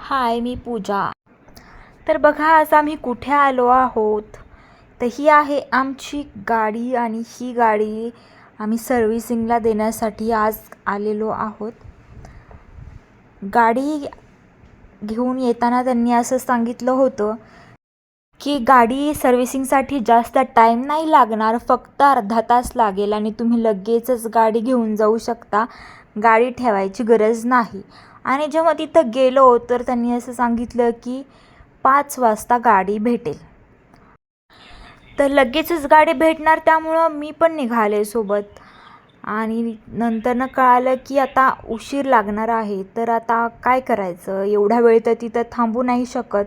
हाय, मी पूजा. तर बघा, आज आम्ही कुठे आलो आहोत. तर ही आहे आमची गाडी आणि ही गाडी आम्ही सर्व्हिसिंगला देण्यासाठी आज आलेलो आहोत. गाडी घेऊन येताना त्यांनी असं सांगितलं होतं की गाडी सर्व्हिसिंगसाठी जास्त टाईम नाही लागणार, फक्त अर्धा तास लागेल आणि तुम्ही लगेचच गाडी घेऊन जाऊ शकता, गाडी ठेवायची गरज नाही. आणि जेव्हा तिथं गेलो तर त्यांनी असं सांगितलं की 5 वाजता गाडी भेटेल. तर लगेचच गाडी भेटणार, त्यामुळं मी पण निघाले सोबत. आणि नंतरनं कळालं की आता उशीर लागणार आहे. तर आता काय करायचं, एवढा वेळ तर तिथं थांबू नाही शकत.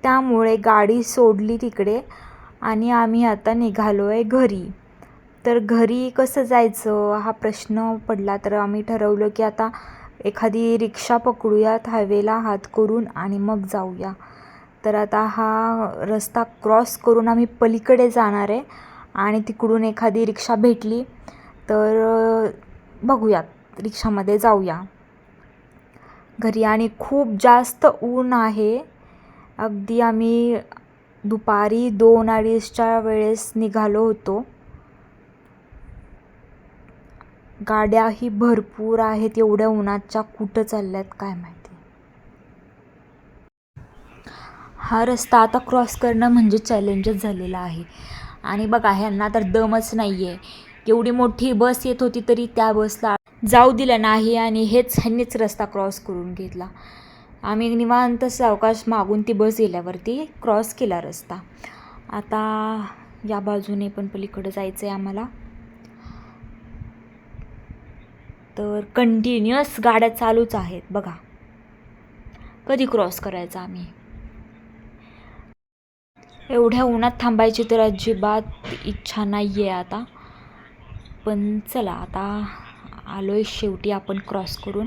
त्यामुळे गाडी सोडली तिकडे आणि आम्ही आता निघालो आहे घरी. तर घरी कसं जायचं हा प्रश्न पडला. तर आम्ही ठरवलं की आता एखादी रिक्षा पकडूयात हायवेला हात करून आणि मग जाऊया. तर आता हा रस्ता क्रॉस करून आम्ही पलीकडे जाणार आहे आणि तिकडून एखादी रिक्षा भेटली तर बघूयात, रिक्षामध्ये जाऊया घरी. आणि खूप जास्त ऊन आहे. अगदी आम्ही दुपारी 2-2:30च्या वेळेस निघालो होतो. गाड्याही भरपूर आहेत. एवढ्या उन्हाच्या कुठं चालल्यात काय माहिती. हा रस्ता आता क्रॉस करणं म्हणजे चॅलेंजच झालेला आहे. आणि बघा, ह्यांना तर दमच नाही आहे. एवढी मोठी बस येत होती तरी त्या बसला जाऊ दिलं नाही आणि ह्यांनीच रस्ता क्रॉस करून घेतला. आम्ही निवांत सावकाश मागून ती बस गेल्यावरती क्रॉस केला रस्ता. आता या बाजूने पण पलीकडे जायचं आहे आम्हाला. तर कंटिन्युअस गाड्या चालूच आहेत बघा. कधी क्रॉस करायचा आम्ही. एवढ्या उन्हात थांबायची तर अजिबात इच्छा नाही आहे आता. पण चला, आता आलो आहे शेवटी आपण क्रॉस करून.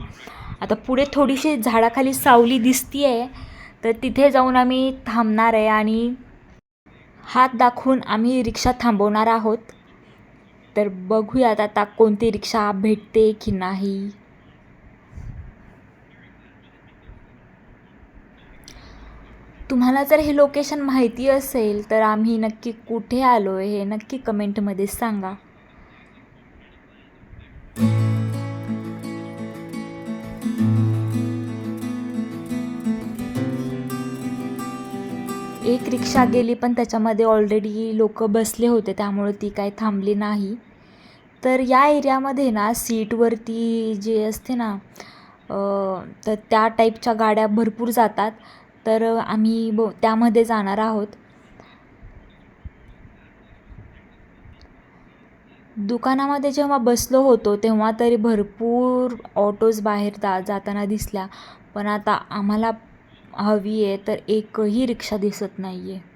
आता पुढे थोडीशी झाडाखाली सावली दिसती आहे, तर तिथे जाऊन आम्ही थांबणार आहे आणि हात दाखवून आम्ही रिक्षा थांबवणार आहोत. तर बघूयात आता कोणती रिक्षा भेटते की नाही. तुम्हाला जर हे लोकेशन माहिती असेल तर आम्ही नक्की कुठे आलो आहे हे नक्की कमेंटमध्ये सांगा. एक रिक्षा गेली, पण त्याच्यामध्ये ऑलरेडी लोक बसले होते, त्यामुळे ती काय थांबली नाही. तर या एरियामध्ये ना सीटवरती जे असते ना तर त्या टाईपच्या गाड्या भरपूर जातात. तर आम्ही त्यामध्ये जाणार आहोत. दुकानामध्ये जेव्हा बसलो होतो तेव्हा तरी भरपूर ऑटोज बाहेर जाताना दिसल्या, पण आता आम्हाला हवी आहे तर एकही रिक्षा दिसत नाही आहे.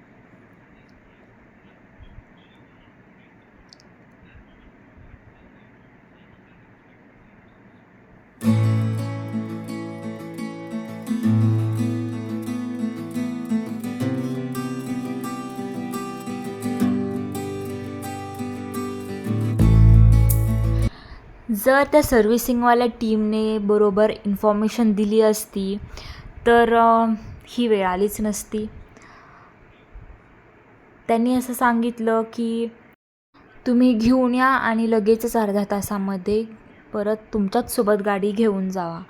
जर त्या सर्व्हिसिंगवाल्या टीमने बरोबर इन्फॉर्मेशन दिली असती तर ही वेळ आलीच नसती. त्यांनी असं सांगितलं की तुम्ही घेऊन या आणि लगेचच अर्ध्या तासामध्ये परत तुमच्याच सोबत गाडी घेऊन जावा.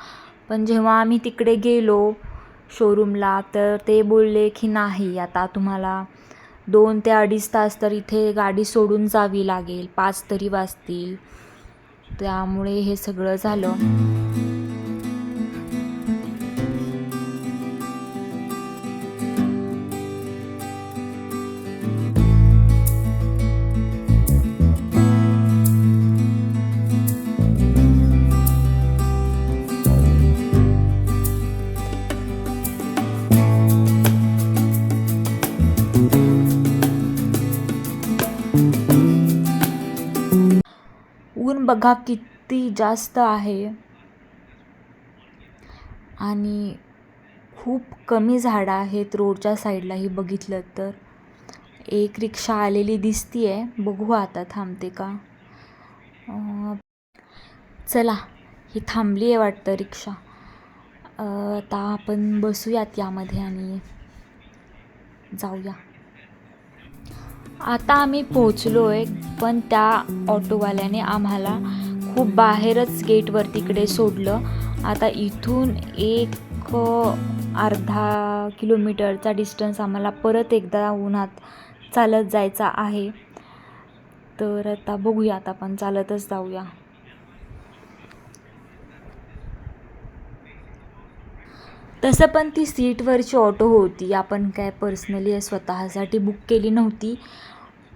पण जेव्हा आम्ही तिकडे गेलो शोरूमला तर ते बोलले की नाही, आता तुम्हाला 2 ते 2.5 तास तर इथे गाडी सोडून जावी लागेल, 5 तरी वाजतील. त्यामुळे हे सगळं झालं. ऊन बघा किती जास्त आहे आणि खूप कमी झाडं आहेत रोडच्या साईडलाही. बघितलं तर एक रिक्षा आलेली दिसती आहे, बघू आता थांबते का. चला, ही थांबली आहे वाटतं रिक्षा. आता आपण बसूयात यामध्ये आणि जाऊया. आता आम्ही पोहोचलो आहे, पण त्या ऑटोवाल्याने आम्हाला खूप बाहेरच गेटवर तिकडे सोडलं. आता इथून एक अर्धा किलोमीटरचा डिस्टन्स आम्हाला परत एकदा उन्हात चालत जायचा आहे. तर आता बघूया, आता आपण चालतच जाऊया. तसं पण ती सीटवरची ऑटो होती, आपण काय पर्सनली स्वतःसाठी बुक केली नव्हती.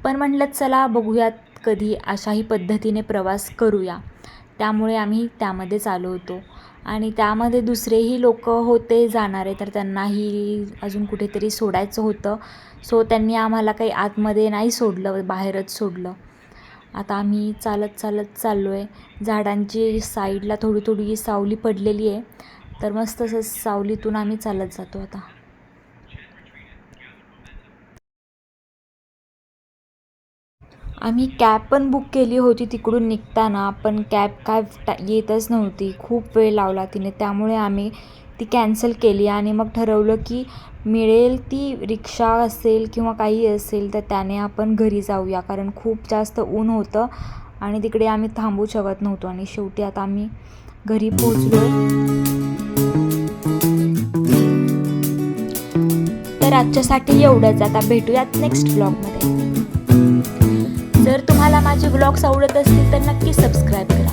पण म्हटलं चला बघूयात, कधी अशाही पद्धतीने प्रवास करूया. त्यामुळे आम्ही त्यामध्येच आलो होतो आणि त्यामध्ये दुसरेही लोक होते जाणारे, तर त्यांनाही अजून कुठेतरी सोडायचं होतं. सो त्यांनी आम्हाला काही आतमध्ये नाही सोडलं, बाहेरच सोडलं. आता आम्ही चालत चालत चाललो आहे. झाडांची साईडला थोडी थोडी सावली पडलेली आहे, तर मस्त असं सावलीतून आम्ही चालत जातो. आता आम्ही कॅब पण बुक केली होती तिकडून निघताना, पण कॅब काय येतच नव्हती. खूप वेळ लावला तिने, त्यामुळे आम्ही ती कॅन्सल केली आणि मग ठरवलं की मिळेल ती रिक्षा असेल किंवा काही असेल तर त्याने आपण घरी जाऊया, कारण खूप जास्त ऊन होतं आणि तिकडे आम्ही थांबू शकत नव्हतो. आणि शेवटी आता आम्ही घरी पोहोचलो. तर आजच्यासाठी एवढंच. आता भेटूयात नेक्स्ट ब्लॉगमध्ये. जर तुम्हाला माझे ब्लॉग्स आवडत असतील तर नक्की सबस्क्राईब करा.